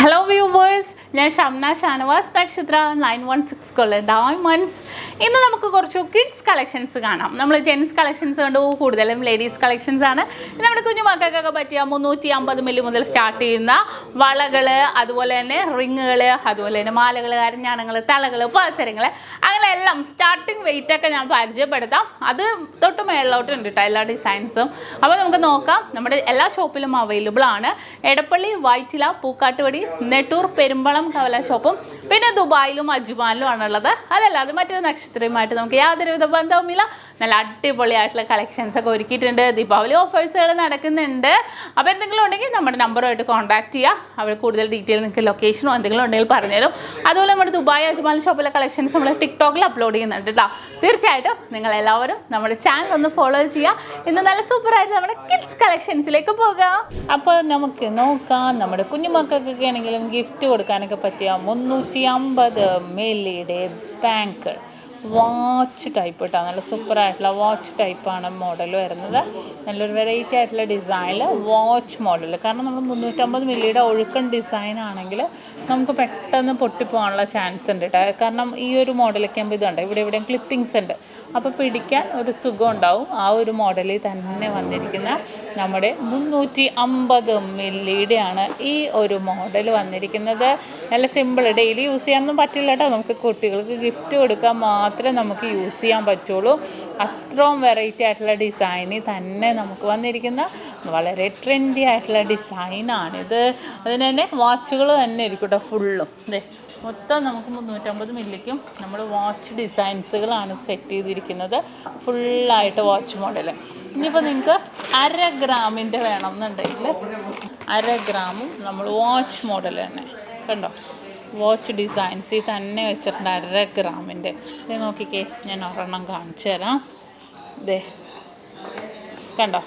Hello viewers, ഞാൻ ഷംന ഷാനവാസ് നക്ഷത്ര 916 കൊല്ലം diamonds. ഇന്ന് നമുക്ക് കുറച്ച് കിഡ്സ് കളക്ഷൻസ് കാണാം. നമ്മൾ ജെൻസ് കളക്ഷൻസ് കണ്ടു, കൂടുതലും ലേഡീസ് കളക്ഷൻസ് ആണ്. നമ്മുടെ കുഞ്ഞു മക്കൾക്കൊക്കെ പറ്റിയ 350 മില്ലി മുതൽ സ്റ്റാർട്ട് ചെയ്യുന്ന വളകൾ, അതുപോലെ തന്നെ റിങ്ങുകൾ, അതുപോലെ തന്നെ മാലകൾ, അരഞ്ഞാണങ്ങൾ, തളകൾ, പാസരങ്ങൾ, അങ്ങനെ എല്ലാം സ്റ്റാർട്ടിങ് വെയിറ്റ് ഒക്കെ ഞാൻ പരിചയപ്പെടുത്താം. അത് തൊട്ട് മേളിലോട്ട് ഉണ്ട് കേട്ടോ എല്ലാ ഡിസൈൻസും. അപ്പോൾ നമുക്ക് നോക്കാം. നമ്മുടെ എല്ലാ ഷോപ്പിലും അവൈലബിൾ ആണ്. എടപ്പള്ളി, വൈറ്റില, പൂക്കാട്ടുപടി, നെട്ടൂർ, പെരുമ്പളം, കവല ഷോപ്പും പിന്നെ ദുബായിലും അജ്മാനിലും ആണുള്ളത്. അതല്ലാതെ മറ്റൊരു നക്ഷത്രയുമായിട്ട് നമുക്ക് യാതൊരുവിധ ബന്ധവുമില്ല. നല്ല അടിപൊളിയായിട്ടുള്ള കളക്ഷൻസ് ഒക്കെ ഒരുക്കിയിട്ടുണ്ട്. ദീപാവലി ഓഫേഴ്സുകൾ നടക്കുന്നുണ്ട്. അപ്പോൾ എന്തെങ്കിലും ഉണ്ടെങ്കിൽ നമ്മുടെ നമ്പറുമായിട്ട് കോൺടാക്ട് ചെയ്യുക. അവർ കൂടുതൽ ഡീറ്റെയിൽ നിങ്ങൾക്ക് ലൊക്കേഷനോ എന്തെങ്കിലും ഉണ്ടെങ്കിൽ പറഞ്ഞുതരും. അതുപോലെ നമ്മുടെ ദുബായ് അജ്മാൻ ഷോപ്പിലെ കളക്ഷൻസ് നമ്മൾ ടിക്ടോക്കിൽ അപ്ലോഡ് ചെയ്യുന്നുണ്ട് കേട്ടോ. തീർച്ചയായിട്ടും നിങ്ങളെല്ലാവരും നമ്മുടെ ചാനൽ ഒന്ന് ഫോളോ ചെയ്യുക. ഇന്ന് നല്ല സൂപ്പറായിട്ട് നമ്മുടെ കിഡ്സ് കളക്ഷൻസിലേക്ക് പോകാം. അപ്പോൾ നമുക്ക് നോക്കാം. നമ്മുടെ കുഞ്ഞുമക്കൾക്കൊക്കെ ആണെങ്കിലും ഗിഫ്റ്റ് കൊടുക്കാനൊക്കെ പറ്റിയ 350 മില്ലിയുടെ ബാങ്ക് വാച്ച് ടൈപ്പ് കേട്ടോ. നല്ല സൂപ്പറായിട്ടുള്ള വാച്ച് ടൈപ്പാണ് മോഡൽ വരുന്നത്. നല്ലൊരു വെറൈറ്റി ആയിട്ടുള്ള ഡിസൈനിൽ വാച്ച് മോഡൽ. കാരണം നമ്മൾ 350 മില്ലിയുടെ ഒഴുക്കൻ ഡിസൈൻ ആണെങ്കിൽ നമുക്ക് പെട്ടെന്ന് പൊട്ടിപ്പോകാനുള്ള ചാൻസ് ഉണ്ട് കേട്ടോ. കാരണം ഈ ഒരു മോഡലൊക്കെ ആകുമ്പോൾ ഇതുണ്ട്, ഇവിടെ ഇവിടെയും ക്ലിപ്പിങ്സ് ഉണ്ട്. അപ്പോൾ പിടിക്കാൻ ഒരു സുഖം ഉണ്ടാവും. ആ ഒരു മോഡലിൽ തന്നെ വന്നിരിക്കുന്ന നമ്മുടെ 350 മില്ലിയുടെയാണ് ഈ ഒരു മോഡൽ വന്നിരിക്കുന്നത്. നല്ല സിമ്പിൾ, ഡെയിലി യൂസ് ചെയ്യാനൊന്നും പറ്റില്ല കേട്ടോ. നമുക്ക് കുട്ടികൾക്ക് ഗിഫ്റ്റ് കൊടുക്കാൻ മാത്രമേ നമുക്ക് യൂസ് ചെയ്യാൻ പറ്റുള്ളൂ. അത്രയും വെറൈറ്റി ആയിട്ടുള്ള ഡിസൈനിൽ തന്നെ നമുക്ക് വന്നിരിക്കുന്ന വളരെ ട്രെൻഡി ആയിട്ടുള്ള ഡിസൈനാണിത്. അതിന് തന്നെ വാച്ചുകൾ തന്നെ ഇരിക്കും കേട്ടോ ഫുള്ളും. അതെ, മൊത്തം നമുക്ക് 350 മില്ലിക്കും നമ്മൾ വാച്ച് ഡിസൈൻസുകളാണ് സെറ്റ് ചെയ്തിരിക്കുന്നത്. ഫുള്ളായിട്ട് വാച്ച് മോഡൽ. ഇനിയിപ്പോൾ നിങ്ങൾക്ക് 1/2 ഗ്രാമിൻ്റെ വേണം എന്നുണ്ടെങ്കിൽ 1/2 ഗ്രാമും നമ്മൾ വാച്ച് മോഡൽ തന്നെ കണ്ടോ, വാച്ച് ഡിസൈൻസിൽ തന്നെ വെച്ചിട്ടുണ്ട് 1/2 ഗ്രാമിൻ്റെ. ഇത് നോക്കിക്കേ, ഞാൻ ഒരെണ്ണം കാണിച്ചു തരാം. ഇതേ കണ്ടോ,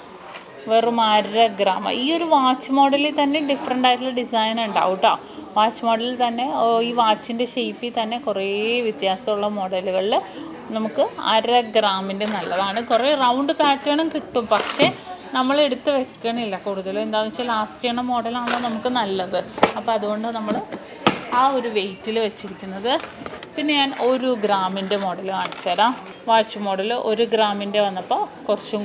വെറും 1/2 ഗ്രാം. ഈ ഒരു വാച്ച് മോഡലിൽ തന്നെ ഡിഫറെൻ്റ് ആയിട്ടുള്ള ഡിസൈൻ ഉണ്ടാവും കേട്ടോ. വാച്ച് മോഡലിൽ തന്നെ ഈ വാച്ചിൻ്റെ ഷേപ്പിൽ തന്നെ കുറേ വ്യത്യാസമുള്ള മോഡലുകളിൽ നമുക്ക് 1/2 ഗ്രാമിൻ്റെ നല്ലതാണ്. കുറേ റൗണ്ട് പാറ്റേണും കിട്ടും, പക്ഷേ നമ്മൾ എടുത്ത് വെക്കണില്ല കൂടുതലും. എന്താണെന്ന് വെച്ചാൽ ലാസ്റ്റ് ചെയ്യണ മോഡലാണല്ലോ നമുക്ക് നല്ലത്. അപ്പോൾ അതുകൊണ്ട് നമ്മൾ ആ ഒരു വെയിറ്റിൽ വെച്ചിരിക്കുന്നത്. പിന്നെ ഞാൻ 1 ഗ്രാമിൻ്റെ മോഡൽ കാണിച്ചു തരാം. വാച്ച് മോഡൽ 1 ഗ്രാമിൻ്റെ വന്നപ്പോൾ കുറച്ചും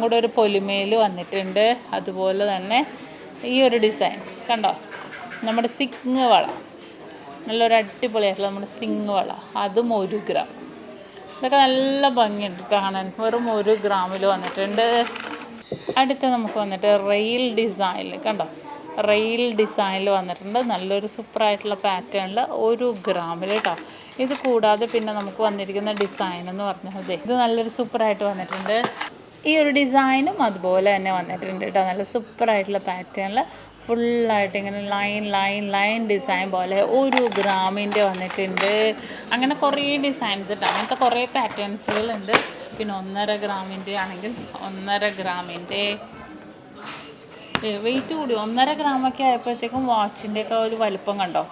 കൂടെ ഒരു പൊലിമയിൽ വന്നിട്ടുണ്ട്. അതുപോലെ തന്നെ ഈ ഒരു ഡിസൈൻ കണ്ടോ, നമ്മുടെ സിങ് വള, നല്ലൊരു അടിപൊളിയായിട്ടുള്ള നമ്മുടെ സിങ് വള, അതും 1 ഗ്രാം. ഇതൊക്കെ നല്ല ഭംഗിയുണ്ട് കാണാൻ. വെറും 1 ഗ്രാമിൽ വന്നിട്ടുണ്ട്. അടുത്ത നമുക്ക് വന്നിട്ട് റെയിൽ ഡിസൈനിൽ കണ്ടോ, റെയിൽ ഡിസൈനിൽ വന്നിട്ടുണ്ട്. നല്ലൊരു സൂപ്പറായിട്ടുള്ള പാറ്റേണിൽ 1 ഗ്രാമിൽ കേട്ടോ. ഇത് കൂടാതെ പിന്നെ നമുക്ക് വന്നിരിക്കുന്ന ഡിസൈൻ എന്ന് പറഞ്ഞാൽ ഇത് നല്ലൊരു സൂപ്പറായിട്ട് വന്നിട്ടുണ്ട്. ഈ ഒരു ഡിസൈനും അതുപോലെ തന്നെ വന്നിട്ടുണ്ട് കേട്ടോ. നല്ല സൂപ്പറായിട്ടുള്ള പാറ്റേണിൽ ഫുള്ളായിട്ട് ഇങ്ങനെ ലൈൻ ഡിസൈൻ പോലെ 1 ഗ്രാമിൻ്റെ വന്നിട്ടുണ്ട്. അങ്ങനെ കുറേ ഡിസൈൻസ് ഉണ്ട്, അങ്ങനത്തെ കുറേ പാറ്റേൺസുകളുണ്ട്. പിന്നെ 1/2 ഗ്രാമിൻ്റെ ആണെങ്കിൽ 1/2 ഗ്രാമിൻ്റെ വെയിറ്റ് കൂടി 1/2 ഗ്രാമൊക്കെ ആയപ്പോഴത്തേക്കും വാച്ചിൻ്റെയൊക്കെ ഒരു വലിപ്പം കണ്ടോ.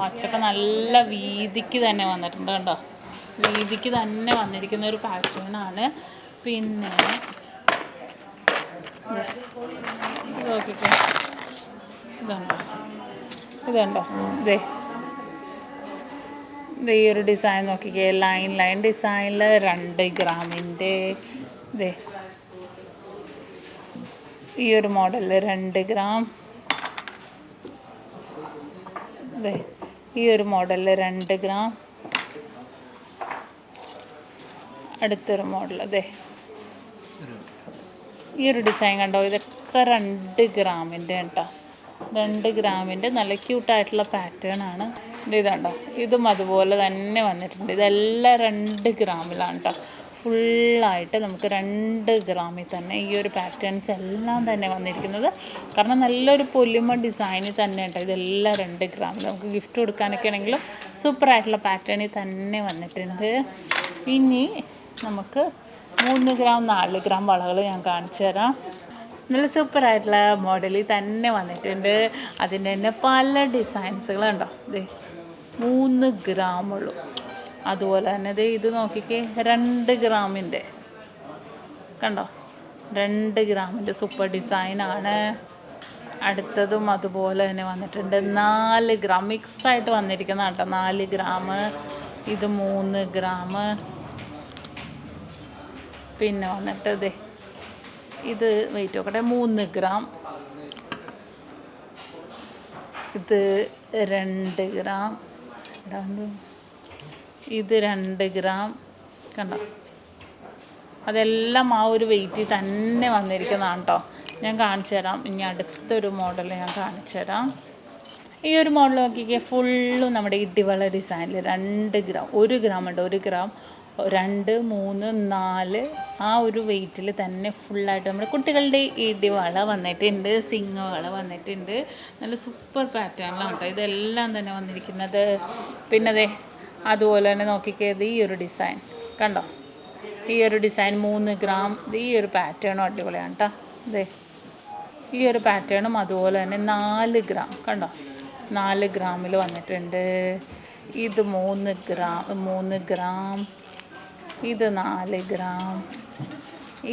വാച്ചൊക്കെ നല്ല വീതിക്ക് തന്നെ വന്നിട്ടുണ്ട് കണ്ടോ. വീതിക്ക് തന്നെ വന്നിരിക്കുന്ന ഒരു പാറ്റേണാണ്. പിന്നെ നോക്കിക്കോ, ഇതുണ്ടോ ഈ ഒരു ഡിസൈൻ നോക്കിക്കേ. ലൈൻ ഡിസൈനിൽ 2 ഗ്രാമിൻ്റെ ഈ ഒരു മോഡലിൽ 2 ഗ്രാം. ഈ ഒരു മോഡലിൽ 2 ഗ്രാം. അടുത്തൊരു മോഡൽ ഈ ഒരു ഡിസൈൻ കണ്ടോ. ഇതൊക്കെ 2 ഗ്രാമിൻ്റെ കേട്ടോ. 2 ഗ്രാമിൻ്റെ നല്ല ക്യൂട്ടായിട്ടുള്ള പാറ്റേൺ ആണ്. ഇതുണ്ടോ, ഇതും അതുപോലെ തന്നെ വന്നിട്ടുണ്ട്. ഇതെല്ലാം 2 ഗ്രാമിലാണ് കേട്ടോ. ഫുള്ളായിട്ട് നമുക്ക് 2 ഗ്രാമിൽ തന്നെ ഈ ഒരു പാറ്റേൺസ് എല്ലാം തന്നെ വന്നിരിക്കുന്നത്. കാരണം നല്ലൊരു പൊലിമ ഡിസൈനിൽ തന്നെ കേട്ടോ. ഇതെല്ലാം 2 ഗ്രാമിൽ നമുക്ക് ഗിഫ്റ്റ് കൊടുക്കാനൊക്കെ ആണെങ്കിലും സൂപ്പറായിട്ടുള്ള പാറ്റേണിൽ തന്നെ വന്നിട്ടുണ്ട്. ഇനി നമുക്ക് 3 ഗ്രാം 4 ഗ്രാം വളകൾ ഞാൻ കാണിച്ചു തരാം. നല്ല സൂപ്പറായിട്ടുള്ള മോഡലിൽ തന്നെ വന്നിട്ടുണ്ട്. അതിൻ്റെ തന്നെ പല ഡിസൈൻസുകളുണ്ടോ. 3 ഗ്രാമുള്ളൂ. അതുപോലെ തന്നെ ഇത് നോക്കിക്കേ, 2 ഗ്രാമിൻ്റെ കണ്ടോ. 2 ഗ്രാമിൻ്റെ സൂപ്പർ ഡിസൈനാണ്. അടുത്തതും അതുപോലെ തന്നെ വന്നിട്ടുണ്ട് 4 ഗ്രാം മിക്സായിട്ട് വന്നിരിക്കുന്ന കേട്ടോ. 4 ഗ്രാം, ഇത് 3 ഗ്രാം, പിന്നെ വന്നിട്ട് ഇത് വെയിറ്റ് നോക്കട്ടെ 3 ഗ്രാം, ഇത് 2 ഗ്രാം, ഇത് 2 ഗ്രാം. കണ്ടോ, അതെല്ലാം ആ ഒരു വെയിറ്റിൽ തന്നെ വന്നിരിക്കുന്നതാണ് കേട്ടോ. ഞാൻ കാണിച്ചു തരാം. ഇനി അടുത്തൊരു മോഡൽ ഞാൻ കാണിച്ചു തരാം. ഈ ഒരു മോഡൽ നോക്കിക്കേ, ഫുള്ളും നമ്മുടെ ഇടിവള ഡിസൈനിൽ 2 ഗ്രാം, 1 ഗ്രാം ഉണ്ട്, 1 ഗ്രാം, 2, 3, 4 ആ ഒരു വെയിറ്റിൽ തന്നെ ഫുള്ളായിട്ട് നമ്മുടെ കുട്ടികളുടെ ഇടിവള വന്നിട്ടുണ്ട്, സിംഗവള വന്നിട്ടുണ്ട്. നല്ല സൂപ്പർ പാറ്റേണിലാണ് കേട്ടോ ഇതെല്ലാം തന്നെ വന്നിരിക്കുന്നത്. പിന്നെ അതുപോലെ തന്നെ നോക്കിക്കേ, ഈ ഒരു ഡിസൈൻ കണ്ടോ, ഈ ഒരു ഡിസൈൻ 3 ഗ്രാം. ഈ ഒരു പാറ്റേണും അടിപൊളിയാണ് കേട്ടോ. ഈ ഒരു പാറ്റേണും അതുപോലെ തന്നെ 4 ഗ്രാം കണ്ടോ, 4 ഗ്രാമിൽ വന്നിട്ടുണ്ട്. ഇത് 3 ഗ്രാം, ഇത് 4 ഗ്രാം,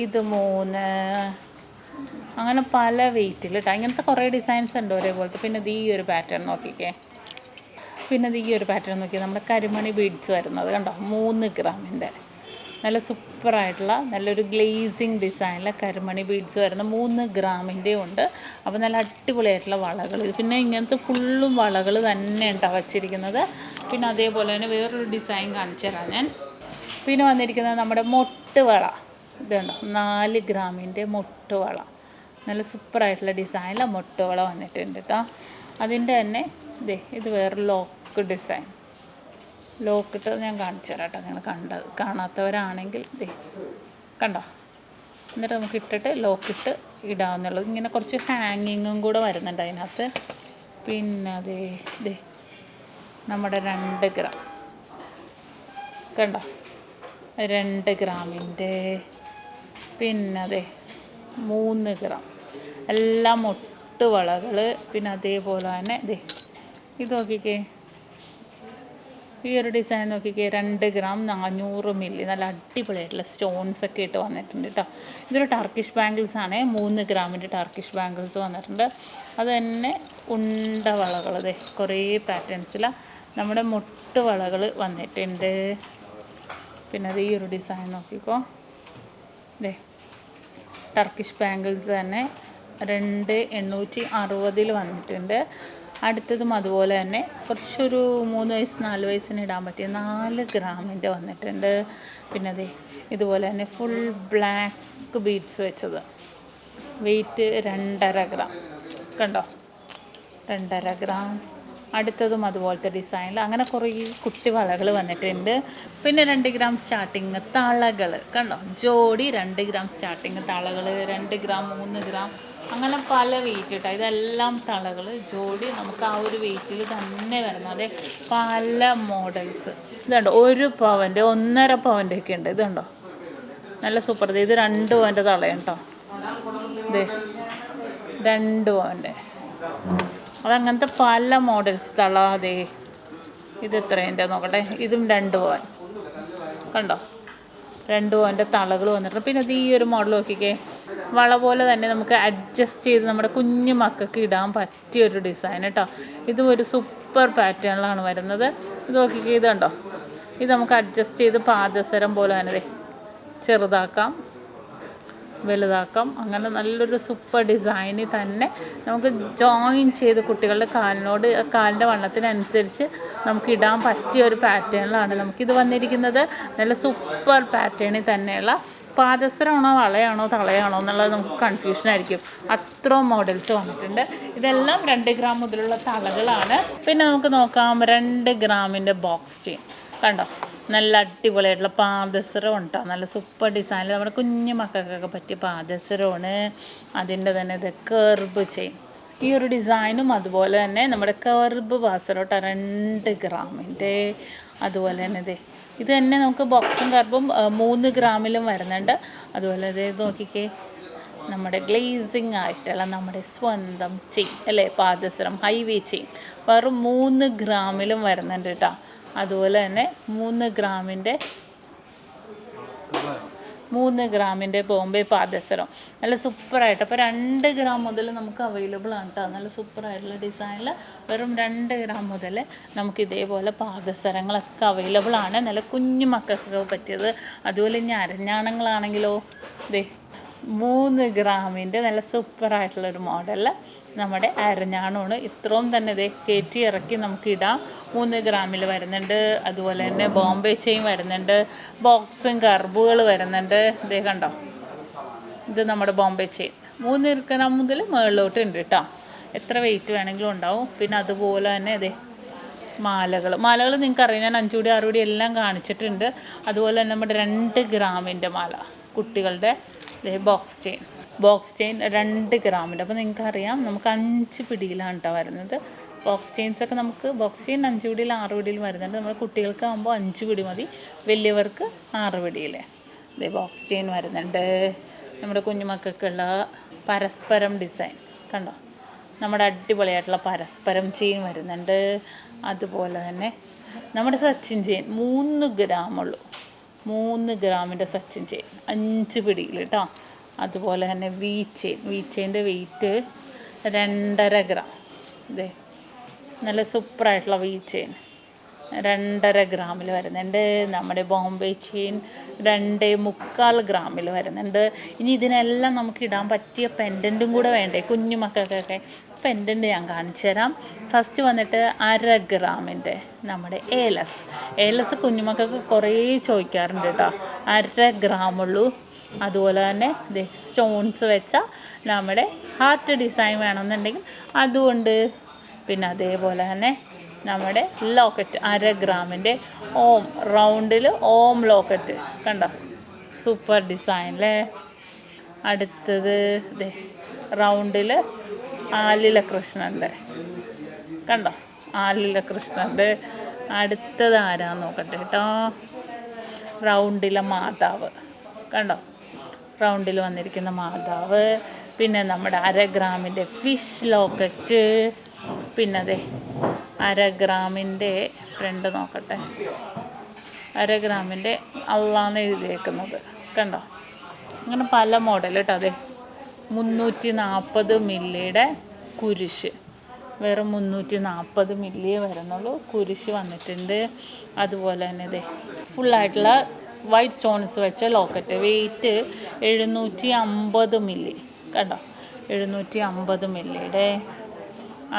ഇത് 3, അങ്ങനെ പല വെയിറ്റിൽ കേട്ടോ. ഇങ്ങനത്തെ കുറേ ഡിസൈൻസ് ഉണ്ട് ഒരേപോലത്തെ. പിന്നെ ഈ ഒരു പാറ്റേൺ നോക്കിക്കേ, ഈ ഒരു പാറ്റേൺ നോക്കിയാൽ നമ്മുടെ കരിമണി ബീഡ്സ് വരുന്നത് കണ്ടോ, 3 ഗ്രാമിൻ്റെ നല്ല സൂപ്പറായിട്ടുള്ള നല്ലൊരു ഗ്ലേസിങ് ഡിസൈനിലെ കരിമണി ബീഡ്സ് വരുന്ന 3 ഗ്രാമിൻ്റെ ഉണ്ട്. അപ്പോൾ നല്ല അടിപൊളിയായിട്ടുള്ള വളകൾ. പിന്നെ ഇങ്ങനത്തെ ഫുള്ളും വളകൾ തന്നെ ഉണ്ടാവും വച്ചിരിക്കുന്നത്. പിന്നെ അതേപോലെ തന്നെ വേറൊരു ഡിസൈൻ കാണിച്ചു തരാം ഞാൻ. പിന്നെ വന്നിരിക്കുന്നത് നമ്മുടെ മൊട്ടുവള. ഇതുണ്ടോ, 4 ഗ്രാമിൻ്റെ മൊട്ടുവള. നല്ല സൂപ്പറായിട്ടുള്ള ഡിസൈനിലെ മൊട്ടുവള വന്നിട്ടുണ്ട് കേട്ടോ. അതിൻ്റെ തന്നെ ഇത് വേറെ ലോക്ക് ഡിസൈൻ. ലോക്കിട്ട് ഞാൻ കാണിച്ചു തരാം കേട്ടോ. നിങ്ങൾ കാണാത്തവരാണെങ്കിൽ കണ്ടോ. എന്നിട്ട് നമുക്ക് ഇട്ടിട്ട് ലോക്കിട്ട് ഇടാവുന്നുള്ളത്. ഇങ്ങനെ കുറച്ച് ഹാങ്ങിങ്ങും കൂടെ വരുന്നുണ്ട് അതിനകത്ത്. പിന്നെ നമ്മുടെ 2 ഗ്രാം കണ്ടോ, 2 ഗ്രാമിൻ്റെ. പിന്നെ 3 ഗ്രാം എല്ലാം മൊട്ടുവളകൾ. പിന്നെ അതേപോലെ തന്നെ ഇത് നോക്കിക്കേ, ഈ ഒരു ഡിസൈൻ നോക്കിക്കേ, 2 ഗ്രാം 400 മില്ലി. നല്ല അടിപൊളിയായിട്ടുള്ള സ്റ്റോൺസ് ഒക്കെ ഇട്ട് വന്നിട്ടുണ്ട് കേട്ടോ. ഇതൊരു ടർക്കിഷ് ബാംഗിൾസ് ആണ്. 3 ഗ്രാമിൻ്റെ ടർക്കിഷ് ബാംഗിൾസ് വന്നിട്ടുണ്ട്. അത് തന്നെ ഉണ്ട വളകൾ കുറേ പാറ്റേൺസിലാണ് നമ്മുടെ മുട്ടുവളകൾ വന്നിട്ടുണ്ട്. പിന്നെ ഈ ഒരു ഡിസൈൻ നോക്കിക്കോ, ടർക്കിഷ് ബാംഗിൾസ് തന്നെ 2,860 വന്നിട്ടുണ്ട്. അടുത്തതും അതുപോലെ തന്നെ കുറച്ചൊരു 3 വയസ്സ് 4 വയസ്സിന് ഇടാൻ പറ്റിയ 4 ഗ്രാമിൻ്റെ വന്നിട്ടുണ്ട്. പിന്നെ ഇതുപോലെ തന്നെ ഫുൾ ബ്ലാക്ക് ബീഡ്സ് വെച്ചത്, വെയിറ്റ് 2.5 ഗ്രാം കണ്ടോ, 2.5 ഗ്രാം. അടുത്തതും അതുപോലത്തെ ഡിസൈനിൽ അങ്ങനെ കുറേ കുട്ടി വളകൾ വന്നിട്ടുണ്ട്. പിന്നെ 2 ഗ്രാം സ്റ്റാർട്ടിങ് തളകൾ കണ്ടോ, ജോഡി 2 ഗ്രാം സ്റ്റാർട്ടിങ് തളകൾ, 2 ഗ്രാം, 3 ഗ്രാം, അങ്ങനെ പല വെയിറ്റ് കേട്ടോ. ഇതെല്ലാം തളകൾ ജോഡി നമുക്ക് ആ ഒരു വെയിറ്റിൽ തന്നെ വരുന്നത്. പല മോഡൽസ് ഇതുണ്ടോ, 1 പവൻ്റെ 1.5 പവൻ്റെ ഒക്കെ ഉണ്ട്. ഇതുണ്ടോ, നല്ല സൂപ്പർ. ഇത് 2 പവൻ്റെ തളയാണ് കേട്ടോ. 2 പവൻ്റെ അതങ്ങനത്തെ പല മോഡൽസ് തള. ഇത് എത്രയുണ്ട് നോക്കട്ടെ, ഇതും 2 പവൻ കണ്ടോ, 2 പവൻ്റെ തളകൾ വന്നിട്ടുണ്ട്. പിന്നെ ഈ ഒരു മോഡൽ നോക്കിക്കേ, വള പോലെ തന്നെ നമുക്ക് അഡ്ജസ്റ്റ് ചെയ്ത് നമ്മുടെ കുഞ്ഞു മക്കൾക്ക് ഇടാൻ പറ്റിയൊരു ഡിസൈൻ കേട്ടോ. ഇതും ഒരു സൂപ്പർ പാറ്റേണിലാണ് വരുന്നത്. ഇത് നോക്കിക്കേ, ഇതുണ്ടോ, ഇത് നമുക്ക് അഡ്ജസ്റ്റ് ചെയ്ത് പാദസരം പോലെ തന്നെ ചെറുതാക്കാം, വലുതാക്കാം. അങ്ങനെ നല്ലൊരു സൂപ്പർ ഡിസൈനിൽ തന്നെ നമുക്ക് ജോയിൻ ചെയ്ത് കുട്ടികളുടെ കാലിൻ്റെ വണ്ണത്തിനനുസരിച്ച് നമുക്ക് ഇടാൻ പറ്റിയ ഒരു പാറ്റേണിലാണ് നമുക്കിത് വന്നിരിക്കുന്നത്. നല്ല സൂപ്പർ പാറ്റേണിൽ തന്നെയുള്ള പാദസരമാണോ വളയാണോ തളയാണോ എന്നുള്ളത് നമുക്ക് കൺഫ്യൂഷനായിരിക്കും. അത്ര മോഡൽസ് വന്നിട്ടുണ്ട്. ഇതെല്ലാം 2 ഗ്രാം മുതലുള്ള തളകളാണ്. പിന്നെ നമുക്ക് നോക്കാം 2 ഗ്രാമിൻ്റെ ബോക്സ് ചെയിൻ കണ്ടോ, നല്ല അടിപൊളിയായിട്ടുള്ള പാദസരം ഉണ്ടോ, നല്ല സൂപ്പർ ഡിസൈനിൽ നമ്മുടെ കുഞ്ഞു മക്കൾക്കൊക്കെ പറ്റിയ പാദസരമാണ്. അതിൻ്റെ തന്നെ കർബ് ചെയിൻ, ഈ ഒരു ഡിസൈനും അതുപോലെ തന്നെ നമ്മുടെ കർബ് പാസറോട്ട 2 ഗ്രാമിൻ്റെ. അതുപോലെ തന്നെ ഇത് തന്നെ നമുക്ക് ബോക്സും കർബും 3 ഗ്രാമിലും വരുന്നുണ്ട്. അതുപോലെ ഇത് നോക്കിക്കേ, നമ്മുടെ ഗ്ലേസിങ് ആയിട്ടുള്ള നമ്മുടെ സ്വന്തം ചെയിൻ അല്ലേ, പാദസരം ഹൈവേ ചെയിൻ വെറും 3 ഗ്രാമിലും വരുന്നുണ്ട് കേട്ടോ. അതുപോലെ തന്നെ 3 ഗ്രാമിൻ്റെ 3 ഗ്രാമിൻ്റെ ബോംബെ പാദസരം നല്ല സൂപ്പറായിട്ട്. അപ്പോൾ 2 ഗ്രാം മുതൽ നമുക്ക് അവൈലബിൾ ആണ് കേട്ടോ. നല്ല സൂപ്പറായിട്ടുള്ള ഡിസൈനിൽ വെറും 2 ഗ്രാം മുതൽ നമുക്ക് ഇതേപോലെ പാദസരങ്ങളൊക്കെ അവൈലബിൾ ആണ്. നല്ല കുഞ്ഞു മക്കൾക്കൊക്കെ പറ്റിയത്. അതുപോലെ ഇനി അരഞ്ഞാണങ്ങളാണെങ്കിലോ 3 ഗ്രാമിൻ്റെ നല്ല സൂപ്പറായിട്ടുള്ളൊരു മോഡൽ നമ്മുടെ അരഞ്ഞാണമാണ്. ഇത്രയും തന്നെ കയറ്റി ഇറക്കി നമുക്ക് ഇടാം. 3 ഗ്രാമിൽ വരുന്നുണ്ട്. അതുപോലെ തന്നെ ബോംബെ ചെയിൻ വരുന്നുണ്ട്. ബോക്സും കർബുകൾ വരുന്നുണ്ട്. കണ്ടോ, ഇത് നമ്മുടെ ബോംബെ ചെയിൻ 3 ഗ്രാം മുതൽ മുകളിലോട്ട് ഉണ്ട് കേട്ടോ. എത്ര വെയിറ്റ് വേണമെങ്കിലും ഉണ്ടാവും. പിന്നെ അതുപോലെ തന്നെ മാലകൾ നിങ്ങൾക്ക് അറിയാം, ഞാൻ 5 പിടി 6 പിടി എല്ലാം കാണിച്ചിട്ടുണ്ട്. അതുപോലെ തന്നെ നമ്മുടെ 2 ഗ്രാമിൻ്റെ മാല കുട്ടികളുടെ ബോക്സ് ചെയിൻ 2 ഗ്രാമിൻ്റെ. അപ്പോൾ നിങ്ങൾക്കറിയാം നമുക്ക് 5 പിടിയിലാണ് കേട്ടോ വരുന്നത്. ബോക്സ് ചെയിൻസൊക്കെ നമുക്ക് ബോക്സ് ചെയിൻ 5 പിടിയിൽ 6 പിടിയിൽ വരുന്നുണ്ട്. നമ്മുടെ കുട്ടികൾക്ക് ആകുമ്പോൾ 5 പിടി മതി, വലിയവർക്ക് 6 പിടിയിൽ ബോക്സ് ചെയിൻ വരുന്നുണ്ട്. നമ്മുടെ കുഞ്ഞുമക്കൾക്കുള്ള പരസ്പരം ഡിസൈൻ കണ്ടോ, നമ്മുടെ അടിപൊളിയായിട്ടുള്ള പരസ്പരം ചെയിൻ വരുന്നുണ്ട്. അതുപോലെ തന്നെ നമ്മുടെ സച്ചിൻ ചെയിൻ 3 ഗ്രാമുള്ളൂ. 3 ഗ്രാമിൻ്റെ സച്ചിൻ ചെയിൻ 5 പിടിയിൽ കേട്ടോ. അതുപോലെ തന്നെ വി ചെയിൻ്റെ വെയിറ്റ് 2.5 ഗ്രാം. നല്ല സൂപ്പറായിട്ടുള്ള വി ചെയിൻ 2.5 ഗ്രാമിൽ വരുന്നുണ്ട്. നമ്മുടെ ബോംബെ ചെയിൻ 2.25 ഗ്രാമിൽ വരുന്നുണ്ട്. ഇനി ഇതിനെല്ലാം നമുക്ക് ഇടാൻ പറ്റിയ പെൻഡൻറ്റും കൂടെ വേണ്ടേ കുഞ്ഞു മക്കൾക്കൊക്കെ. പെൻഡൻറ്റ് ഞാൻ കാണിച്ചു തരാം. ഫസ്റ്റ് വന്നിട്ട് 1/2 ഗ്രാമിൻ്റെ നമ്മുടെ ഏലസ് കുഞ്ഞുമക്കൾക്ക് കുറേ ചോദിക്കാറുണ്ട് കേട്ടോ. 1/2 ഗ്രാമുള്ളൂ. അതുപോലെ തന്നെ സ്റ്റോൺസ് വെച്ച നമ്മുടെ ഹാർട്ട് ഡിസൈൻ വേണമെന്നുണ്ടെങ്കിൽ അതുകൊണ്ട്. പിന്നെ അതേപോലെ തന്നെ നമ്മുടെ ലോക്കറ്റ് 1/2 ഗ്രാമിൻ്റെ റൗണ്ടിൽ ലോക്കറ്റ് കണ്ടോ, സൂപ്പർ ഡിസൈനിലെ. അടുത്തത് റൗണ്ടിൽ ആലില കൃഷ്ണൻ്റെ കണ്ടോ, ആലില കൃഷ്ണൻ്റെ. അടുത്തത് ആരാന്ന് നോക്കട്ടെ കേട്ടോ, റൗണ്ടിലെ മാതാവ് കണ്ടോ, റൗണ്ടിൽ വന്നിരിക്കുന്ന മാതാവ്. പിന്നെ നമ്മുടെ 1/2 ഗ്രാമിൻ്റെ ഫിഷ് ലോക്കറ്റ്. പിന്നെ 1/2 ഗ്രാമിൻ്റെ ഫ്രണ്ട് നോക്കട്ടെ, 1/2 ഗ്രാമിൻ്റെ അള്ളാന്ന് എഴുതിയേക്കുന്നത് കണ്ടോ. അങ്ങനെ പല മോഡൽ കേട്ടോ. 340 മില്ലിയുടെ കുരിശ്, വെറും 340 മില്ലിയേ വരുന്നുള്ളൂ. കുരിശ് വന്നിട്ടുണ്ട്. അതുപോലെ തന്നെ ഫുള്ളായിട്ടുള്ള വൈറ്റ് സ്റ്റോൺസ് വെച്ച ലോക്കറ്റ്, വെയിറ്റ് 750 മില്ലി കണ്ടോ, 750 മില്ലിയുടെ.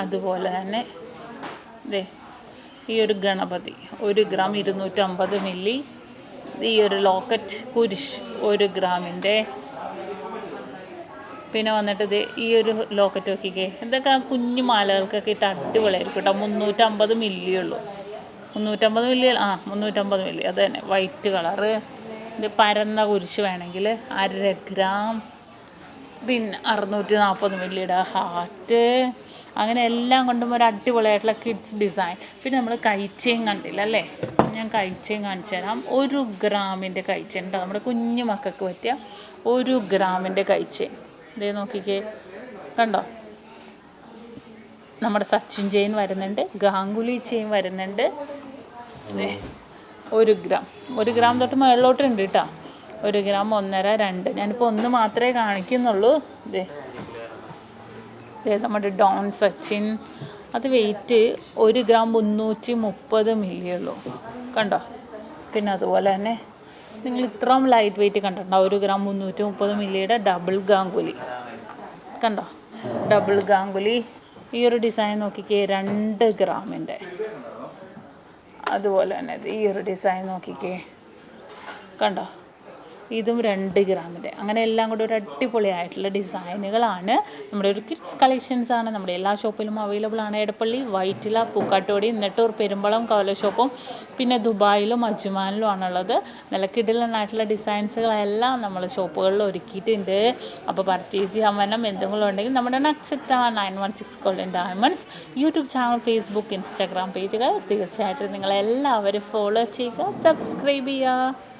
അതുപോലെ തന്നെ ഈ ഒരു ഗണപതി 1 ഗ്രാം 250 മില്ലി. ഈ ഒരു ലോക്കറ്റ് കുരിശ് 1 ഗ്രാമിൻ്റെ. പിന്നെ വന്നിട്ട് ഈ ഒരു ലോക്കറ്റ് നോക്കിക്കേ, ഇതൊക്കെ കുഞ്ഞു മാലകൾക്കൊക്കെ ഇട്ട് അടിപൊളിയായിരിക്കും കേട്ടോ. 350 മില്ലിയേ ഉള്ളൂ. 350 മില്ലി 350 മില്ലി അത് തന്നെ, വൈറ്റ് കളറ്. ഇത് പരന്ന കുരിശ് വേണമെങ്കിൽ 1/2 ഗ്രാം. പിന്നെ 640 മില്ലിയുടെ ഹാർട്ട്. അങ്ങനെ എല്ലാം കൊണ്ടും ഒരു അടിപൊളിയായിട്ടുള്ള കിഡ്സ് ഡിസൈൻ. പിന്നെ നമ്മൾ കൈച്ചെയിൻ കണ്ടില്ല അല്ലേ, ഞാൻ കൈച്ചെയിൻ കാണിച്ചു തരാം. 1 ഗ്രാമിൻ്റെ കൈച്ചെയിൻ കേട്ടോ, നമ്മുടെ കുഞ്ഞു മക്കൾക്ക് പറ്റിയ 1 ഗ്രാമിൻ്റെ കൈച്ചെയിൻ. നോക്കിക്കേ കണ്ടോ, നമ്മുടെ സച്ചിൻ ചെയിൻ വരുന്നുണ്ട്, ഗാംഗുലി ചെയിൻ വരുന്നുണ്ട്. 1 ഗ്രാം തൊട്ട് മുകളിലോട്ടുണ്ട് കേട്ടോ. 1 ഗ്രാം 1.5 2. ഞാനിപ്പോൾ 1 മാത്രമേ കാണിക്കുന്നുള്ളൂ. നമ്മുടെ ഡോൺ സച്ചിൻ, അത് വെയിറ്റ് 1 ഗ്രാം 330 മില്ലിയേ ഉള്ളൂ കണ്ടോ. പിന്നെ അതുപോലെ തന്നെ നിങ്ങൾ ഇത്രയും ലൈറ്റ് വെയിറ്റ് കണ്ടിട്ടുണ്ടാവും. 1 ഗ്രാം 330 മില്ലിയുടെ ഡബിൾ ഗാംഗുലി കണ്ടോ, ഡബിൾ ഗാംഗുലി. ഈ ഒരു ഡിസൈൻ നോക്കിക്കേ, 2 ഗ്രാമിൻ്റെ. അതുപോലെ തന്നെ ഈ ഒരു ഡിസൈൻ നോക്കിക്കേ കണ്ടോ, ഇതും 2 ഗ്രാമിൻ്റെ. അങ്ങനെ എല്ലാം കൂടെ ഒരു അടിപൊളിയായിട്ടുള്ള ഡിസൈനുകളാണ്. നമ്മുടെ ഒരു കിഡ്സ് കളക്ഷൻസാണ്. നമ്മുടെ എല്ലാ ഷോപ്പിലും അവൈലബിൾ ആണ്. എടപ്പള്ളി, വൈറ്റില, പൂക്കാട്ടുപടി, നെട്ടൂർ, പെരുമ്പളം, കവല ഷോപ്പും പിന്നെ ദുബായിലും അജ്മാനിലും ആണുള്ളത്. നല്ല കിടിലനായിട്ടുള്ള ഡിസൈൻസുകളെല്ലാം നമ്മൾ ഷോപ്പുകളിൽ ഒരുക്കിയിട്ടുണ്ട്. അപ്പോൾ പർച്ചേസ് ചെയ്യാൻ വേണം എന്തെങ്കിലും ഉണ്ടെങ്കിൽ നമ്മുടെ നക്ഷത്ര 916 golden diamonds YouTube channel, Facebook, Instagram പേജുകൾ തീർച്ചയായിട്ടും നിങ്ങളെല്ലാവരും ഫോളോ ചെയ്യുക, സബ്സ്ക്രൈബ് ചെയ്യുക.